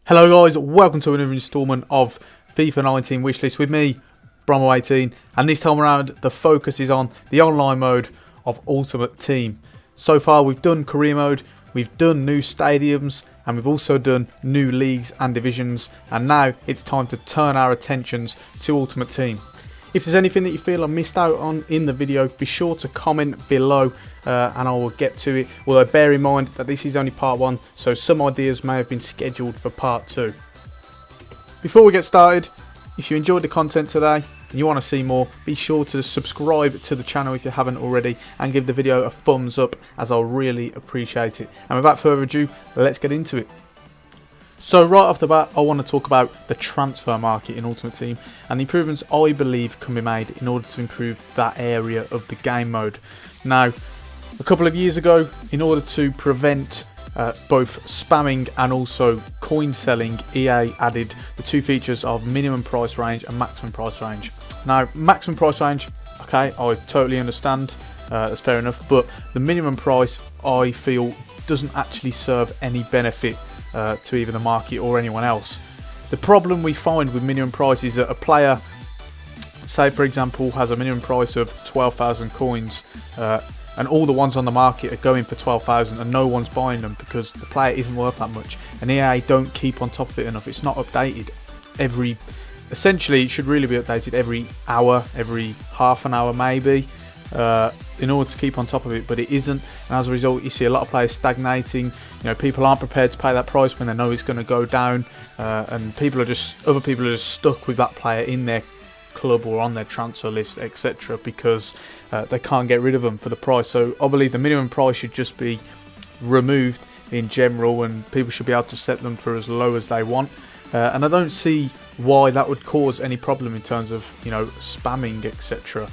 Hello guys, welcome to another instalment of FIFA 19 Wishlist with me, Bromo18, and this time around the focus is on the online mode of Ultimate Team. So far we've done career mode, we've done new stadiums, and we've also done new leagues and divisions, and now it's time to turn our attentions to Ultimate Team. If there's anything that you feel I missed out on in the video, be sure to comment below and I will get to it. Although bear in mind that this is only part 1, so some ideas may have been scheduled for part 2. Before we get started, if you enjoyed the content today and you want to see more, be sure to subscribe to the channel if you haven't already and give the video a thumbs up, as I'll really appreciate it. And without further ado, let's get into it. So right off the bat, I want to talk about the transfer market in Ultimate Team and the improvements I believe can be made in order to improve that area of the game mode. Now, a couple of years ago, in order to prevent both spamming and also coin selling, EA added the two features of minimum price range and maximum price range. Now, maximum price range, okay, I totally understand, that's fair enough, but the minimum price, I feel, doesn't actually serve any benefit to either the market or anyone else. The problem we find with minimum price is that a player, say for example, has a minimum price of 12,000 coins and all the ones on the market are going for 12,000 and no one's buying them because the player isn't worth that much, and EA don't keep on top of it enough. It's not updated essentially it should really be updated every hour, every half an hour maybe, in order to keep on top of it, but it isn't, and as a result you see a lot of players stagnating. You know, people aren't prepared to pay that price when they know it's going to go down, and other people are just stuck with that player in their club or on their transfer list, etc., because they can't get rid of them for the price. So I believe the minimum price should just be removed in general, and people should be able to set them for as low as they want, and I don't see why that would cause any problem in terms of, you know, spamming, etc.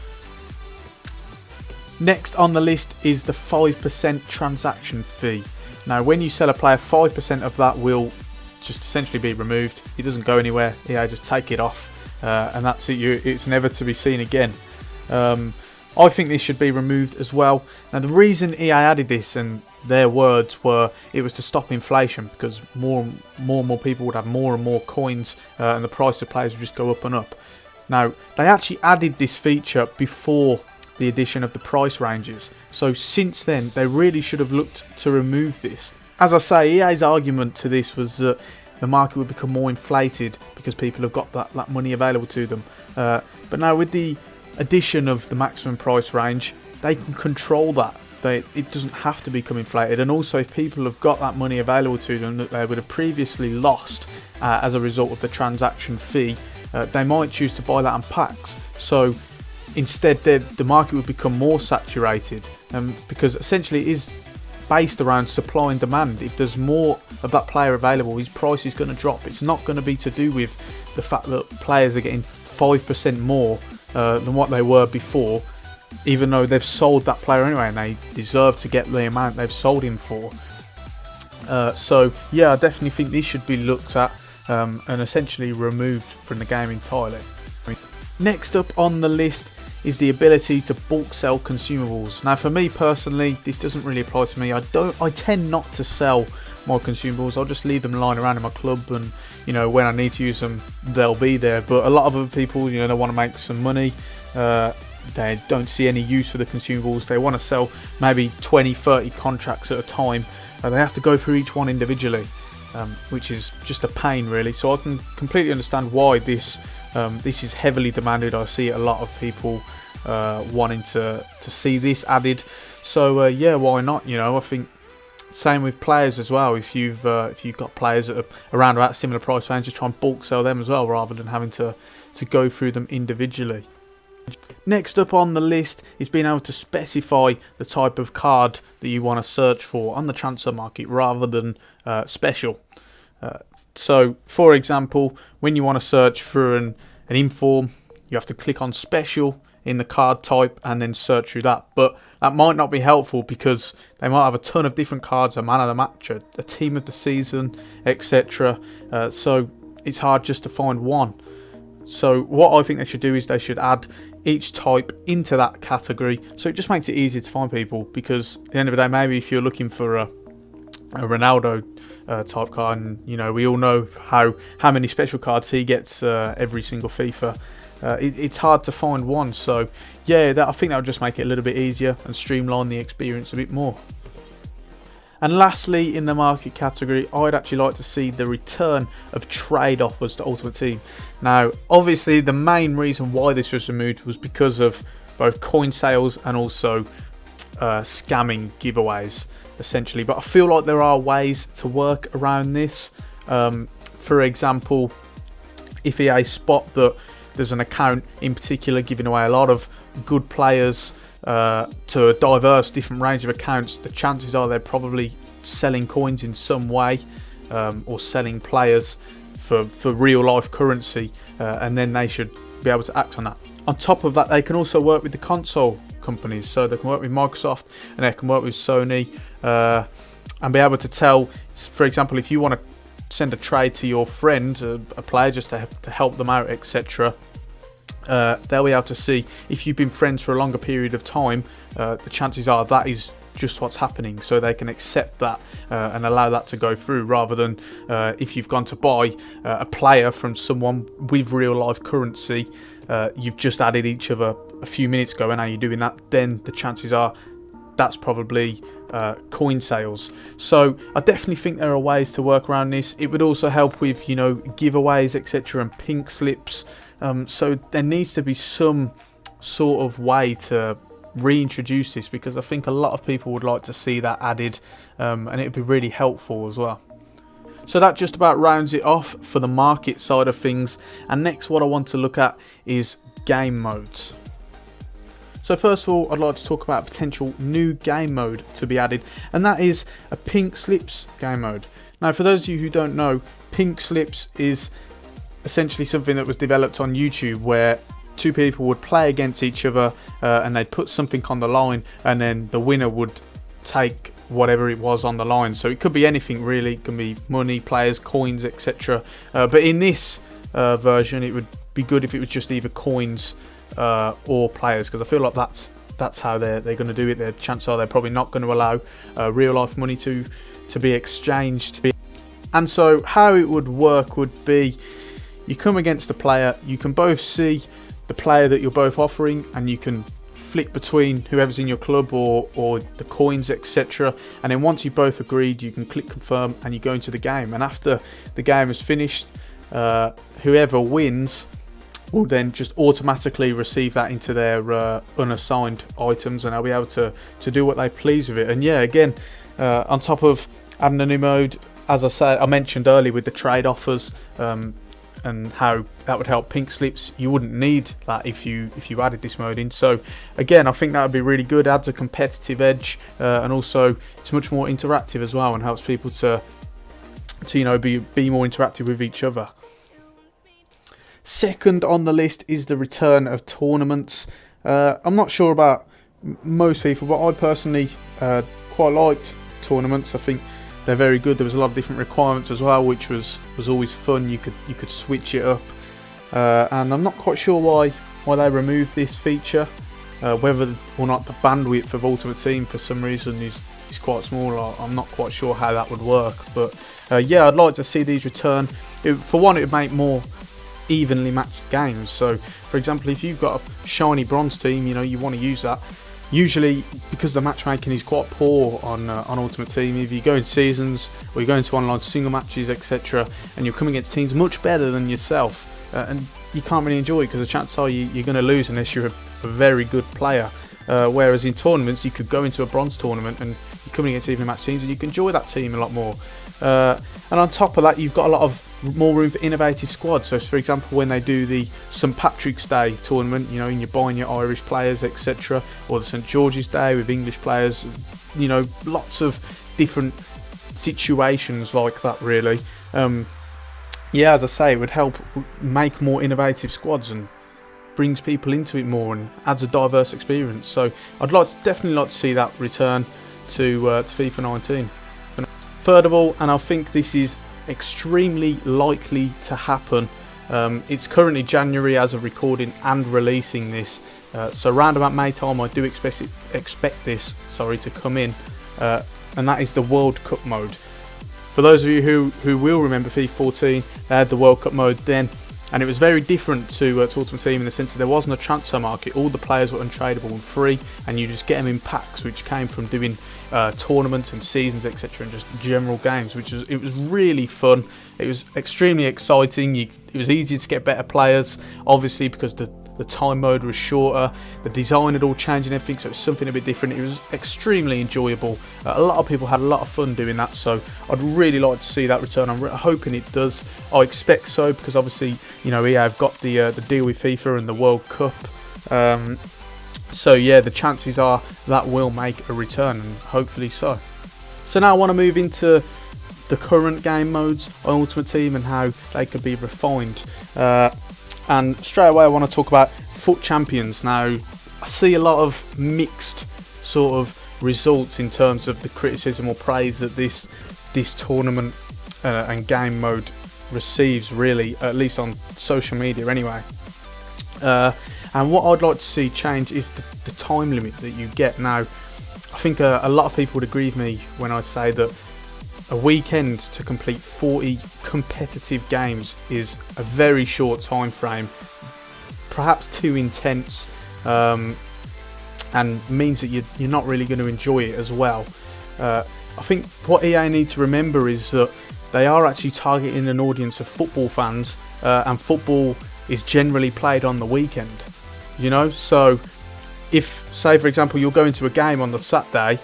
Next on the list is the 5% transaction fee. Now, when you sell a player, 5% of that will just essentially be removed. It doesn't go anywhere. Yeah, just take it off, and that's it. It's never to be seen again. I think this should be removed as well. Now, the reason EA added this, and their words were, it was to stop inflation, because more and more people would have more and more coins, and the price of players would just go up and up. Now, they actually added this feature before the addition of the price ranges, so since then they really should have looked to remove this. As I say, EA's argument to this was that the market would become more inflated because people have got that money available to them, but now with the addition of the maximum price range, they can control that. It doesn't have to become inflated, and also if people have got that money available to them that they would have previously lost as a result of the transaction fee, they might choose to buy that in packs. So instead, the market would become more saturated, because essentially it is based around supply and demand. If there's more of that player available, his price is going to drop. It's not going to be to do with the fact that players are getting 5% more than what they were before, even though they've sold that player anyway and they deserve to get the amount they've sold him for. So yeah, I definitely think this should be looked at and essentially removed from the game entirely. Next up on the list is the ability to bulk sell consumables. Now, for me personally, this doesn't really apply to me. I tend not to sell my consumables. I'll just leave them lying around in my club, and you know, when I need to use them, they'll be there. But a lot of other people, you know, they want to make some money. They don't see any use for the consumables. They want to sell maybe 20-30 contracts at a time. They have to go through each one individually, which is just a pain really. So I can completely understand why this is heavily demanded. I see a lot of people wanting to see this added. So yeah, why not? You know, I think same with players as well. If you've got players that are around about similar price range, just try and bulk sell them as well, rather than having to go through them individually. Next up on the list is being able to specify the type of card that you want to search for on the transfer market rather than special. So, for example, when you want to search for an inform, you have to click on special in the card type and then search through that. But that might not be helpful because they might have a ton of different cards, a man of the match, a team of the season, etc. So it's hard just to find one. So what I think they should do is they should add each type into that category, so it just makes it easier to find people, because at the end of the day, maybe if you're looking for a Ronaldo type card, and you know, we all know how many special cards he gets every single FIFA. It's hard to find one, so yeah, I think that would just make it a little bit easier and streamline the experience a bit more. And lastly, in the market category, I'd actually like to see the return of trade offers to Ultimate Team. Now, obviously, the main reason why this was removed was because of both coin sales and also scamming giveaways, essentially. But I feel like there are ways to work around this. For example, if EA spot that there's an account in particular giving away a lot of good players to a diverse different range of accounts, the chances are they're probably selling coins in some way, or selling players for real life currency, and then they should be able to act on that. On top of that, they can also work with the console companies, so they can work with Microsoft and they can work with Sony, and be able to tell, for example, if you want to send a trade to your friend, a player, just to help them out, etc. They'll be able to see if you've been friends for a longer period of time. The chances are that is just what's happening, so they can accept that and allow that to go through, rather than if you've gone to buy a player from someone with real life currency, you've just added each other a few minutes ago and now you're doing that, then the chances are that's probably coin sales. So I definitely think there are ways to work around this. It would also help with, you know, giveaways, etc., and pink slips. So there needs to be some sort of way to reintroduce this, because I think a lot of people would like to see that added, and it would be really helpful as well. So that just about rounds it off for the market side of things. And next, what I want to look at is game modes. So first of all, I'd like to talk about a potential new game mode to be added, and that is a pink slips game mode. Now, for those of you who don't know, pink slips is essentially something that was developed on YouTube, where two people would play against each other, and they'd put something on the line, and then the winner would take whatever it was on the line. So it could be anything really. It can be money, players, coins, etc. But in this version, it would be good if it was just either coins or players, because I feel like that's how they're going to do it. The chances are they're probably not going to allow real life money to be exchanged. And so how it would work would be, you come against a player, you can both see the player that you're both offering, and you can flick between whoever's in your club or the coins, etc. And then once you've both agreed, you can click confirm and you go into the game. And after the game is finished, whoever wins will then just automatically receive that into their unassigned items, and they'll be able to do what they please with it. And yeah, again, on top of adding a new mode, as I mentioned earlier with the trade offers, and how that would help pink slips, you wouldn't need that if you added this mode in. So again, I think that would be really good. Adds a competitive edge, and also it's much more interactive as well, and helps people to you know, be more interactive with each other. Second on the list is the return of tournaments. I'm not sure about most people, but I personally quite liked tournaments. I think they're very good. There was a lot of different requirements as well, which was always fun. You could switch it up, and I'm not quite sure why they removed this feature. Whether or not the bandwidth of Ultimate Team for some reason is quite small, I'm not quite sure how that would work. But yeah, I'd like to see these return. For one, it would make more evenly matched games. So for example, if you've got a shiny bronze team, you know, you want to use that. Usually, because the matchmaking is quite poor on Ultimate Team, if you go in seasons or you go into online single matches, etc., and you're coming against teams much better than yourself, and you can't really enjoy it, because the chances are you're going to lose unless you're a very good player. Whereas in tournaments, you could go into a bronze tournament and you're coming against even match teams, and you can enjoy that team a lot more. And on top of that, you've got a lot of more room for innovative squads. So for example, when they do the St Patrick's Day tournament, you know, and you're buying your Irish players, etc., or the St George's Day with English players, you know, lots of different situations like that really. Yeah, as I say, it would help make more innovative squads and brings people into it more and adds a diverse experience. So I'd definitely like to see that return to FIFA 19. Third of all, and I think this is extremely likely to happen, it's currently January as of recording and releasing this, so around about May time I do expect this to come in, and that is the World Cup mode. For those of you who will remember FIFA 14, they had the World Cup mode then, and it was very different to Ultimate Team in the sense that there wasn't a transfer market. All the players were untradeable and free, and you just get them in packs, which came from doing tournaments and seasons, etc., and just general games. It was really fun. It was extremely exciting. It was easier to get better players, obviously, because the time mode was shorter. The design had all changed and everything, so it was something a bit different. It was extremely enjoyable. A lot of people had a lot of fun doing that, so I'd really like to see that return. I'm hoping it does. I expect so, because obviously, you know, EA have got the deal with FIFA and the World Cup. So yeah, the chances are that will make a return, and hopefully so. So now I want to move into the current game modes on Ultimate Team and how they could be refined. And straight away I want to talk about FUT Champions. Now, I see a lot of mixed sort of results in terms of the criticism or praise that this tournament and game mode receives, really, at least on social media anyway. And what I'd like to see change is the time limit that you get. Now, I think a lot of people would agree with me when I say that a weekend to complete 40 competitive games is a very short time frame, perhaps too intense, and means that you're not really going to enjoy it as well. I think what EA need to remember is that they are actually targeting an audience of football fans, and football is generally played on the weekend, you know. So if, say for example, you're going to a game on the Saturday,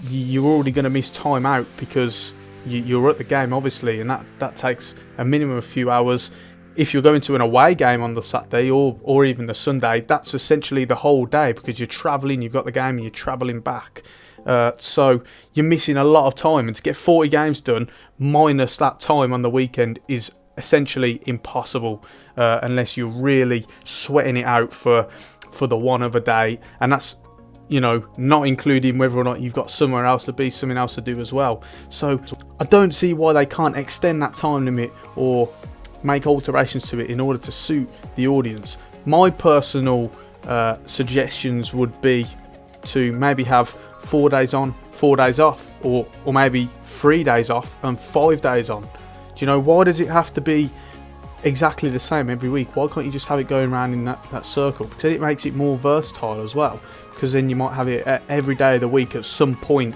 you're already going to miss time out because you're at the game, obviously, and that takes a minimum of a few hours. If you're going to an away game on the Saturday or even the Sunday, that's essentially the whole day, because you're travelling, you've got the game and you're travelling back. So you're missing a lot of time, and to get 40 games done minus that time on the weekend is essentially impossible, unless you're really sweating it out for the one other day, and that's, you know, not including whether or not you've got somewhere else to be, something else to do as well. So I don't see why they can't extend that time limit or make alterations to it in order to suit the audience. My personal suggestions would be to maybe have 4 days on, 4 days off, or maybe 3 days off and 5 days on. Do you know, why does it have to be exactly the same every week? Why can't you just have it going around in that circle? Because it makes it more versatile as well, because then you might have it every day of the week at some point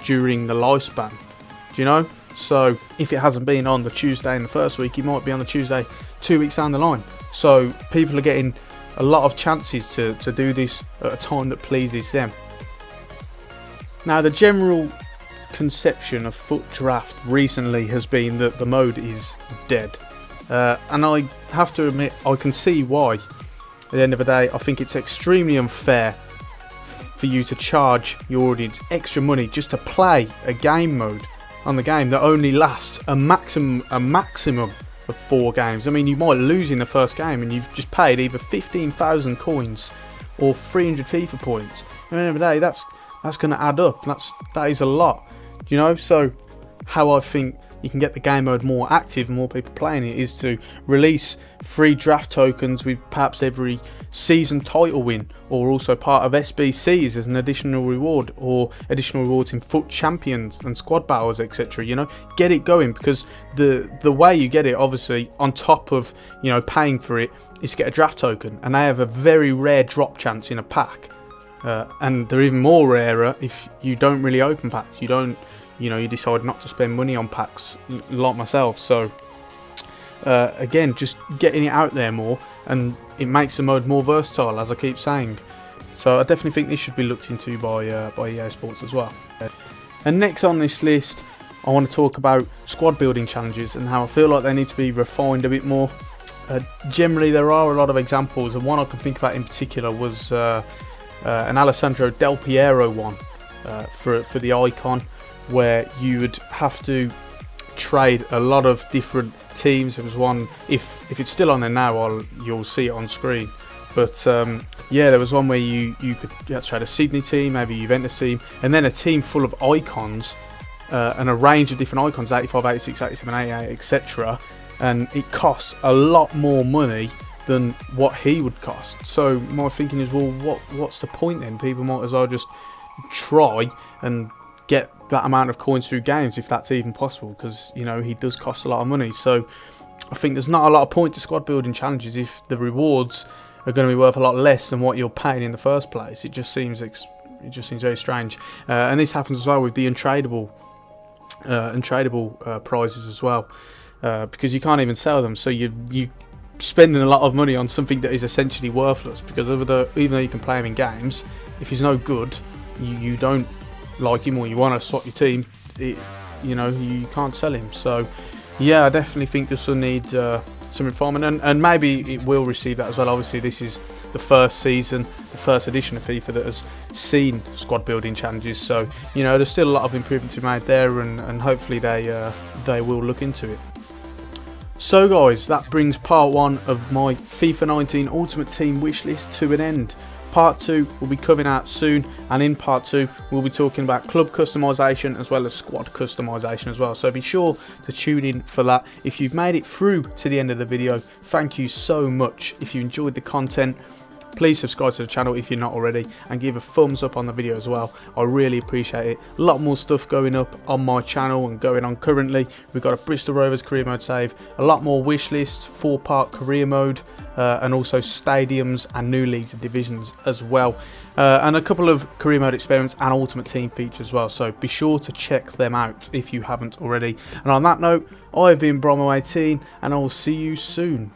during the lifespan. Do you know? So if it hasn't been on the Tuesday in the first week, it might be on the Tuesday 2 weeks down the line. So people are getting a lot of chances to do this at a time that pleases them. Now, the general conception of FUT Draft recently has been that the mode is dead. And I have to admit, I can see why. At the end of the day, I think it's extremely unfair for you to charge your audience extra money just to play a game mode on the game that only lasts a maximum of 4 games. I mean, you might lose in the first game and you've just paid either 15,000 coins or 300 FIFA points. At the end of the day, that's going to add up. That is a lot, you know. So how I think you can get the game mode more active and more people playing it is to release free draft tokens with perhaps every season title win, or also part of SBCs as an additional reward, or additional rewards in FUT Champions and squad battles, etc. You know, get it going, because the way you get it, obviously, on top of, you know, paying for it, is to get a draft token, and they have a very rare drop chance in a pack, and they're even more rarer if you don't really open packs. You decide not to spend money on packs like myself. So again, just getting it out there more, and it makes the mode more versatile, as I keep saying. So I definitely think this should be looked into by EA Sports as well. And next on this list, I want to talk about squad building challenges and how I feel like they need to be refined a bit more. Generally, there are a lot of examples, and one I can think about in particular was an Alessandro Del Piero one for the icon, where you would have to trade a lot of different teams. There was one, if it's still on there now, you'll see it on screen. But yeah, there was one where you had to trade a Sydney team, maybe a Juventus team, and then a team full of icons, and a range of different icons, 85, 86, 87, 88, etc. And it costs a lot more money than what he would cost. So my thinking is, well, what's the point then? People might as well just try and get that amount of coins through games, if that's even possible, because, you know, he does cost a lot of money. So I think there's not a lot of point to squad building challenges if the rewards are going to be worth a lot less than what you're paying in the first place. It just seems very strange. And this happens as well with the untradeable prizes as well, because you can't even sell them. So you spending a lot of money on something that is essentially worthless, because even though you can play him in games, if he's no good, you don't like him or you want to swap your team, you know, you can't sell him. So yeah, I definitely think this will need some refinement, and maybe it will receive that as well. Obviously this is the first season, the first edition of FIFA that has seen squad building challenges, so you know, there's still a lot of improvement to be made there, and hopefully they will look into it. So guys, that brings part 1 of my FIFA 19 Ultimate Team wishlist to an end. Part 2 will be coming out soon, and in part 2 we'll be talking about club customization as well as squad customization as well, so be sure to tune in for that. If you've made it through to the end of the video, thank you so much. If you enjoyed the content, please subscribe to the channel if you're not already, and give a thumbs up on the video as well. I really appreciate it. A lot more stuff going up on my channel and going on currently. We've got a Bristol Rovers career mode save, a lot more wish lists, 4-part career mode, and also stadiums and new leagues and divisions as well, and a couple of career mode experiments and ultimate team features as well, so be sure to check them out if you haven't already. And on that note, I've been Brom18, and I will see you soon.